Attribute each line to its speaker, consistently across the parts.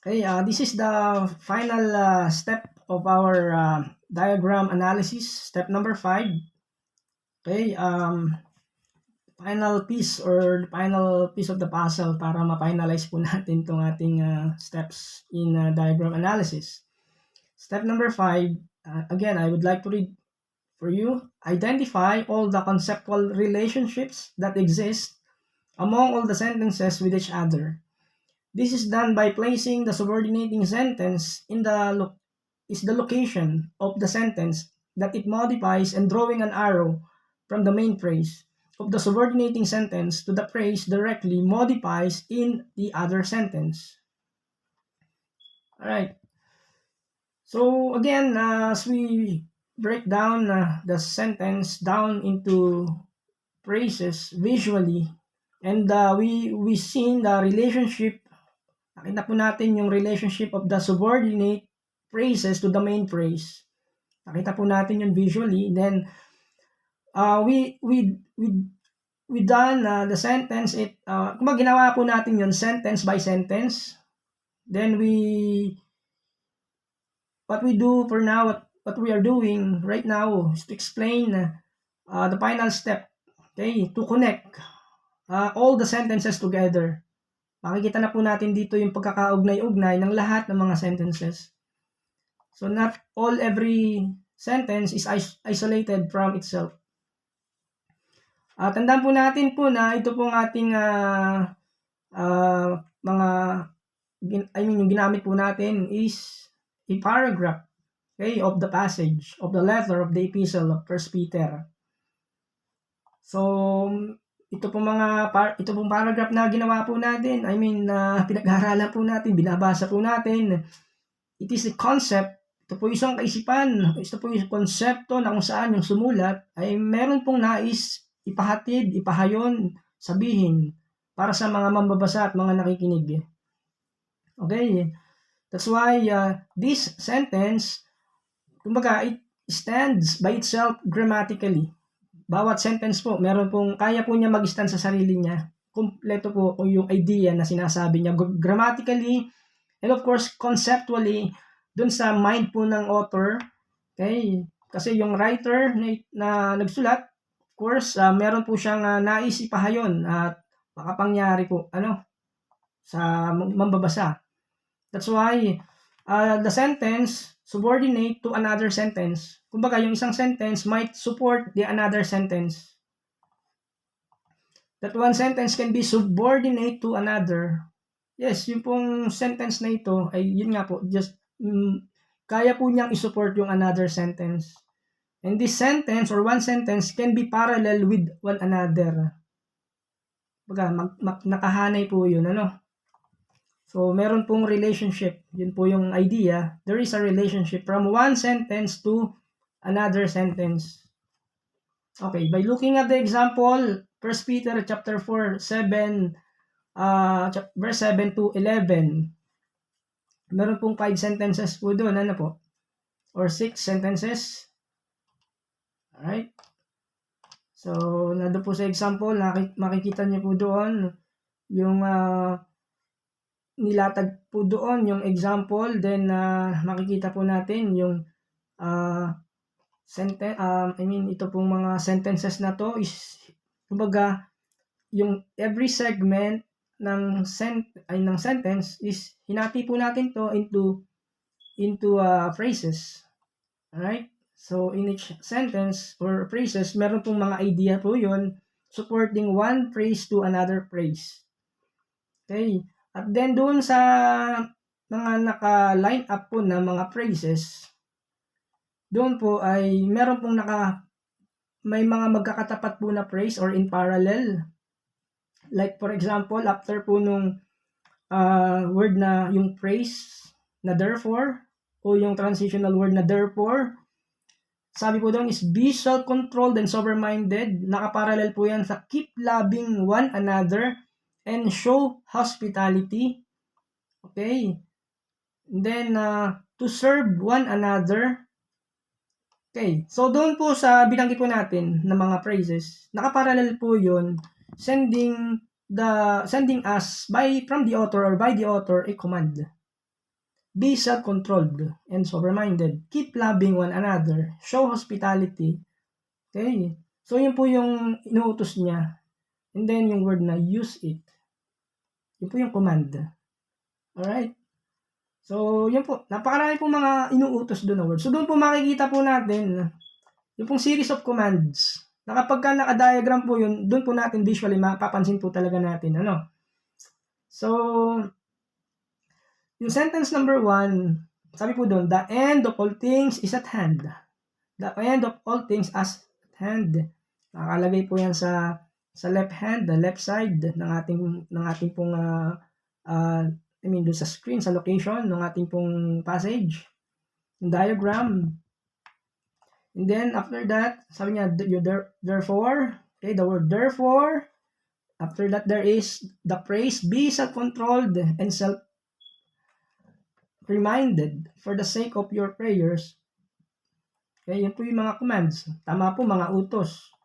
Speaker 1: Okay, this is the final step of our diagram analysis, step number 5. Okay, final piece or final piece of the puzzle para ma-finalize po natin itong ating steps in diagram analysis. Step number 5, again, I would like to read for you. Identify all the conceptual relationships that exist among all the sentences with each other. This is done by placing the subordinating sentence in the location of the sentence that it modifies and drawing an arrow from the main phrase of the subordinating sentence to the phrase directly modifies in the other sentence. Alright. So again, as we break down the sentence down into phrases visually, and we seen the relationship. Nakita po natin yung relationship of the subordinate phrases to the main phrase. Nakita po natin yung visually. Then, we done the sentence. Kung ginawa po natin yun sentence by sentence. Then, what we do for now, what we are doing right now is to explain the final step. Okay, to connect all the sentences together. Makikita na po natin dito yung pagkakaugnay-ugnay ng lahat ng mga sentences. So not every sentence is isolated from itself. Tandaan po natin po na ito pong ating yung ginamit po natin is a paragraph, okay, of the passage, of the letter of the epistle of 1 Peter. So, ito pong paragraph na ginawa po natin, pinag-aaralan po natin, binabasa po natin. It is a concept. Ito po isang kaisipan. Ito po yung konsepto na kung saan yung sumulat ay meron pong nais ipahatid, ipahayon, sabihin para sa mga mambabasa at mga nakikinig. Okay? That's why this sentence, kumbaga, it stands by itself grammatically. Bawat sentence po, meron pong, kaya po niya mag-stand sa sarili niya. Kompleto po yung idea na sinasabi niya grammatically and of course conceptually dun sa mind po ng author. Okay? Kasi yung writer na nagsulat, of course, meron po siyang nais ipahayon at makapangyari po sa mambabasa. That's why the sentence subordinate to another sentence. Kumbaga, yung isang sentence might support the another sentence. That one sentence can be subordinate to another. Yes, yung pong sentence na ito ay yun nga po, just kaya po niyang isupport yung another sentence. And this sentence or one sentence can be parallel with one another. Kumbaga, nakahanay po yun, So, meron pong relationship. Yun po yung idea. There is a relationship from one sentence to another sentence. Okay, by looking at the example, 1 Peter chapter 4, verse 7 to 11. Meron pong 5 sentences po doon, or 6 sentences. Alright. So, nandun po sa example, makikita niyo po doon yung nilatag po doon yung example, then makikita po natin yung ito pong mga sentences na to is kumbaga yung every segment ng sentence is hinati po natin to into phrases. Alright? So in each sentence or phrases, meron pong mga idea po yun supporting one phrase to another phrase. Okay? At then doon sa mga naka-line up po na mga phrases, doon po ay meron pong may mga magkakatapat po na phrase or in parallel. Like for example, after po nung word na yung phrase na therefore o yung transitional word na therefore, sabi po doon is be self-controlled and sober-minded. Nakaparallel po yan sa keep loving one another and show hospitality. Okay. And then, to serve one another. Okay. So, doon po sa binanggit po natin ng mga phrases, nakaparallel po yun, sending us from the author or by the author a command. be self-controlled and sober-minded, keep loving one another, show hospitality. Okay? So, yun po yung inuutos niya. And then, yung word na use it. Yun po yung command. Alright? So, yun po. Napakarami po mga inuutos doon na word. So, doon po makikita po natin yung pong series of commands. Na kapag ka naka-diagram po yun, doon po natin visually mapapansin po talaga natin. Ano? So, yung sentence number 1, sabi po doon, the end of all things is at hand. The end of all things is at hand. Nakalagay po yan sa left hand, the left side ng ating pong doon sa screen, sa location ng ating pong passage, yung diagram. And then after that, sabi niya, therefore, okay, the word therefore. After that, there is the phrase, be self-controlled and self-reminded for the sake of your prayers. Okay, yun po yung mga commands. Tama po, mga utos.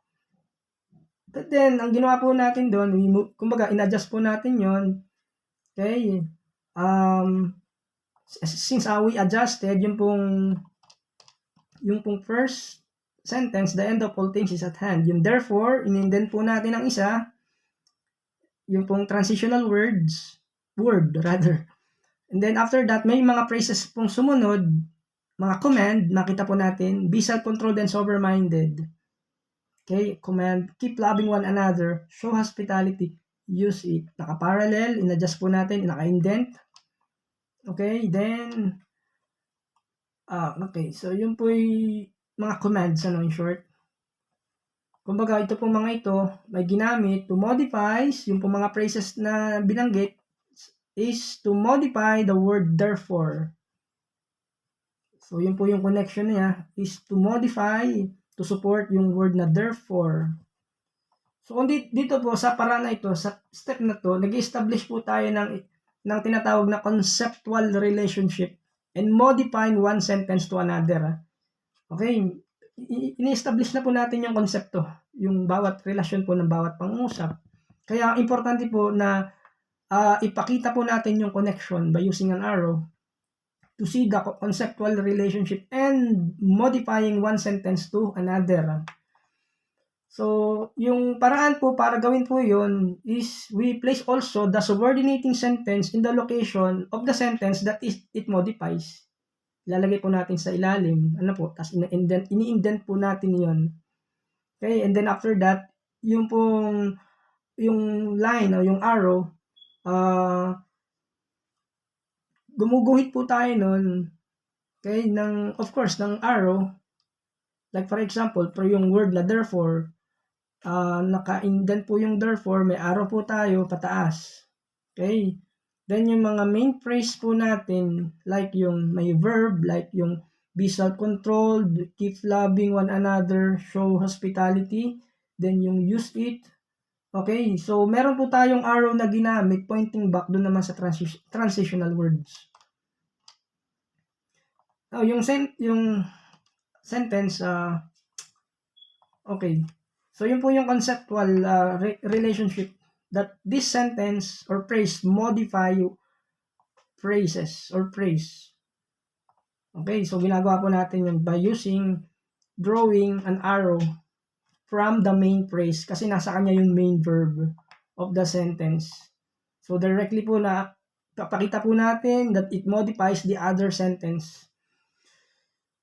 Speaker 1: But then, ang ginawa po natin doon, kumbaga, in-adjust po natin yon. Okay, since we adjusted, yung pong first sentence, the end of all things is at hand. Yung therefore, in-indent po natin ang isa, yung pong transitional word. And then after that, may mga phrases pong sumunod, mga command, nakita po natin, be self-controlled and sober-minded. Okay, command, keep loving one another, show hospitality, use it. Naka-parallel, in-adjust po natin, naka-indent. Okay, then, okay, so yun po yung mga commands, in short. Kumbaga, ito pong mga ito, may ginamit to modify, yung pong mga phrases na binanggit, is to modify the word therefore. So, yun po yung connection niya, is to modify, to support yung word na therefore. So, dito po, sa paraan na ito, sa step na to, nag-establish po tayo ng tinatawag na conceptual relationship and modifying one sentence to another. Okay, ini-establish na po natin yung konsepto, yung bawat relasyon po ng bawat pangungusap. Kaya importante po na ipakita po natin yung connection by using an arrow to see the conceptual relationship and modifying one sentence to another. So, yung paraan po para gawin po yun is we place also the subordinating sentence in the location of the sentence that it modifies. Ilalagay po natin sa ilalim. Ano po? Tapos ini-indent po natin yun. Okay? And then after that, yung line o yung arrow, gumuguhit po tayo nun. Okay? Of course, ng arrow. Like for example, for yung word na therefore, naka-indent po yung therefore, may arrow po tayo pataas. Okay? Then, yung mga main phrase po natin, like yung may verb, like yung be self-controlled, keep loving one another, show hospitality, then yung use it. Okay, so meron po tayong arrow na ginamit pointing back doon naman sa transitional words. Now, yung sentence, okay. So, yun po yung conceptual relationship that this sentence or phrase modify phrases or phrase. Okay, so ginagawa po natin yun by drawing an arrow from the main phrase kasi nasa kanya yung main verb of the sentence. So directly po na papakita po natin that it modifies the other sentence.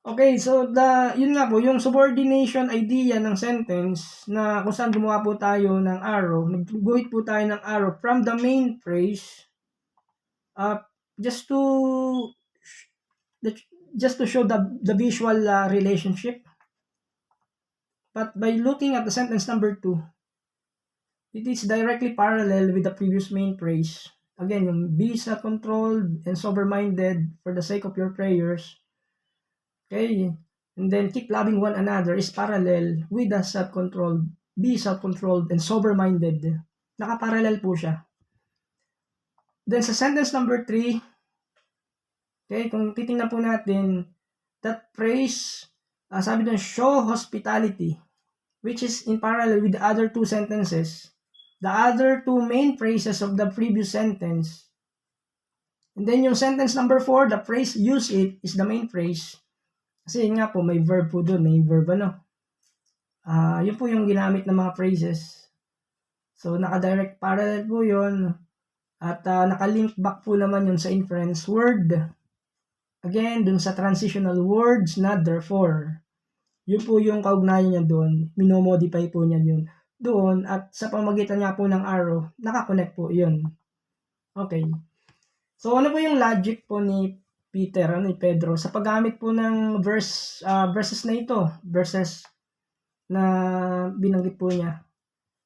Speaker 1: Okay, so yun nga po, yung subordination idea ng sentence na kung saan gumawa po tayo ng arrow, nagguhit po tayo ng arrow from the main phrase just to show the visual relationship. But by looking at the sentence number 2, it is directly parallel with the previous main phrase. Again, yung be self-controlled and sober-minded for the sake of your prayers. Okay, and then keep loving one another is parallel with the self-controlled, be self-controlled and sober-minded. Nakaparallel po siya. Then sa sentence number 3, okay, kung titingnan po natin, that phrase, sabi doon, show hospitality, which is in parallel with the other two sentences. The other two main phrases of the previous sentence And then yung sentence number 4, the phrase use it is the main phrase. Kasi yun nga po, may verb po doon, may verb ano. Yun po yung ginamit ng mga phrases. So, naka-direct parallel po yun. At naka-link back po naman yun sa inference word. Again, dun sa transitional words na therefore. Yun po yung kaugnayan niya doon. Minomodify po niya yun doon. At sa pamagitan nga po ng arrow, nakakonect po yun. Okay. So, ano po yung logic po ni Peter, ni Pedro, sa paggamit po ng verses na ito, verses na binanggit po niya.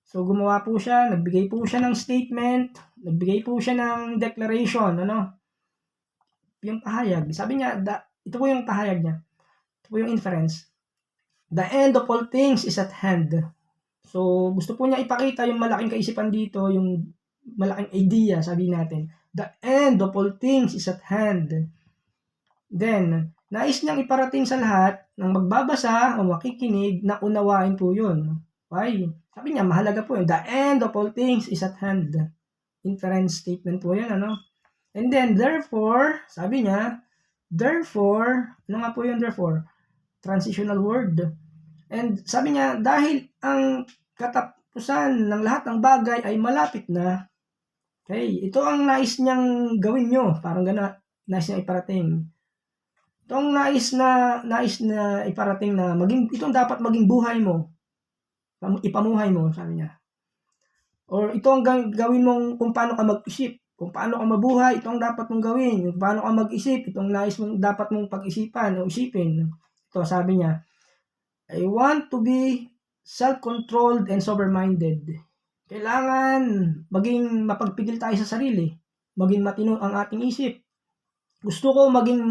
Speaker 1: So, gumawa po siya, nagbigay po siya ng statement, nagbigay po siya ng declaration, ano? Yung pahayag. Sabi niya, ito po yung pahayag niya. Ito po yung inference. The end of all things is at hand. So, gusto po niya ipakita yung malaking kaisipan dito, yung malaking idea, sabi natin. The end of all things is at hand. Then, nais niyang iparating sa lahat ng magbabasa o makikinig na unawain po yun. Why? Sabi niya, mahalaga po yun. The end of all things is at hand. Inference statement po yun, ano? And then, therefore, sabi niya, therefore, ano nga po yun, therefore? Transitional word. And sabi niya, dahil ang katapusan ng lahat ng bagay ay malapit na, okay, ito ang nais niyang gawin nyo. Parang gana, nais niyang iparating. Itong nais na iparating na itong dapat maging buhay mo. Ipamuhay mo, sabi niya. Or ito ang gawin mong kung paano ka mag-isip. Kung paano ka mabuhay, ito ang dapat mong gawin. Kung paano ka mag-isip, itong nais mong dapat mong pag-isipan o isipin. Ito, sabi niya, I want to be self-controlled and sober-minded. Kailangan maging mapagpigil tayo sa sarili. Maging matino ang ating isip. Gusto ko maging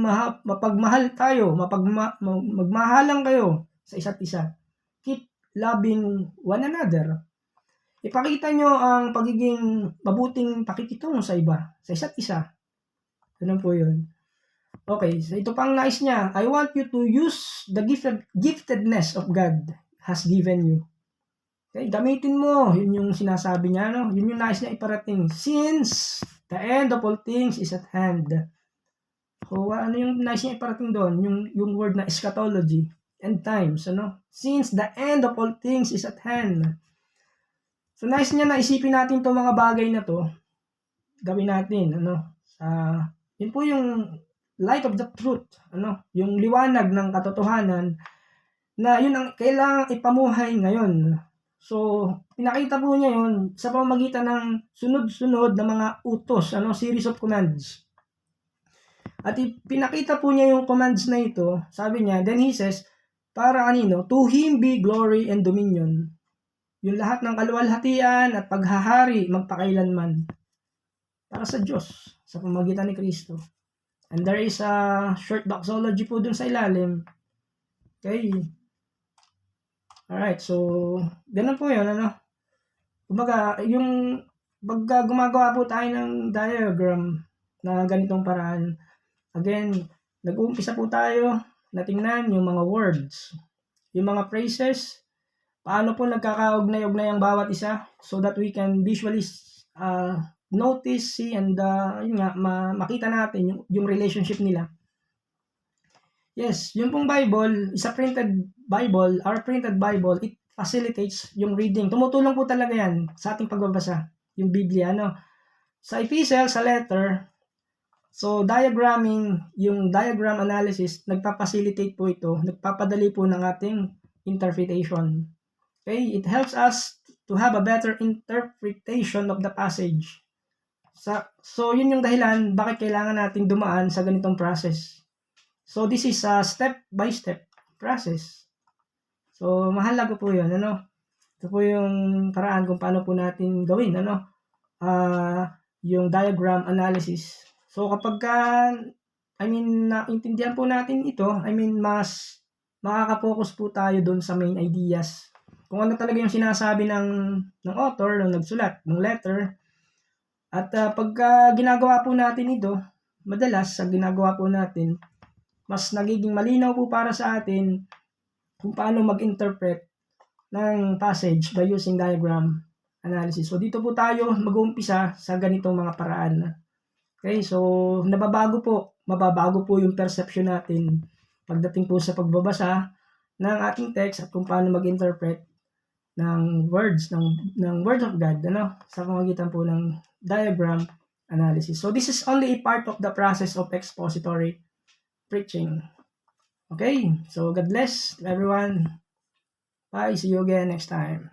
Speaker 1: mapagmahal tayo, magmahalang kayo sa isa't isa. Keep loving one another. Ipakita nyo ang pagiging mabuting pakikitungo sa iba, sa isa't isa. Ganun po yun. Okay, so ito pang nais niya. I want you to use the giftedness of God has given you. Okay, gamitin mo. Yun yung sinasabi niya, no? Yun yung nais niya iparating. Since the end of all things is at hand. So, ano yung nais niya iparating doon? Yung word na eschatology, end times, ano? Since the end of all things is at hand. So, nais niya na isipin natin itong mga bagay na to. Gawin natin, ano? Yun po yung light of the truth, ano? Yung liwanag ng katotohanan na yun ang kailangang ipamuhay ngayon. So, pinakita po niya yun sa pamamagitan ng sunod-sunod na mga utos, ano? Series of commands. At pinakita po niya yung commands na ito, sabi niya, then he says, para kanino? To him be glory and dominion. Yung lahat ng kaluwalhatian at paghahari magpakailanman. Para sa Diyos, sa pamamagitan ni Kristo. And there is a short doxology po dun sa ilalim. Okay. Alright, so, ganun po yun, ano? Kumbaga, pagka gumagawa po tayo ng diagram na ganitong paraan, again, nag-uumpisa po tayo na tingnan yung mga words, yung mga phrases, paano po nagkakaugnay-ugnay ang bawat isa so that we can visually notice, see, and yun nga, makita natin yung relationship nila. Yes, yung pong Bible, is a printed Bible, our printed Bible, it facilitates yung reading. Tumutulong po talaga yan sa ating pagbabasa, yung Biblia, ano. Sa epistle, sa letter, so diagramming, yung diagram analysis, nagpa-facilitate po ito, nagpapadali po ng ating interpretation. Okay, it helps us to have a better interpretation of the passage. So yun yung dahilan bakit kailangan nating dumaan sa ganitong process. So this is a step-by-step process. So mahalaga po yun, ano? Ito po yung paraan kung paano po natin gawin, ano? Yung diagram analysis. So kapag naintindihan po natin ito, mas makaka-focus po tayo doon sa main ideas. Kung ano talaga yung sinasabi ng author, ng nagsulat, ng letter. At pagka ginagawa po natin ito, madalas sa ginagawa po natin, mas nagiging malinaw po para sa atin kung paano mag-interpret ng passage by using diagram analysis. So dito po tayo mag-uumpisa sa ganitong mga paraan. Okay, so mababago po yung perception natin pagdating po sa pagbabasa ng ating text at kung paano mag-interpret ng words ng Word of God, sa pamamagitan po ng diagram analysis. So this is only a part of the process of expository preaching. Okay, so God bless everyone. Bye, see you again next time.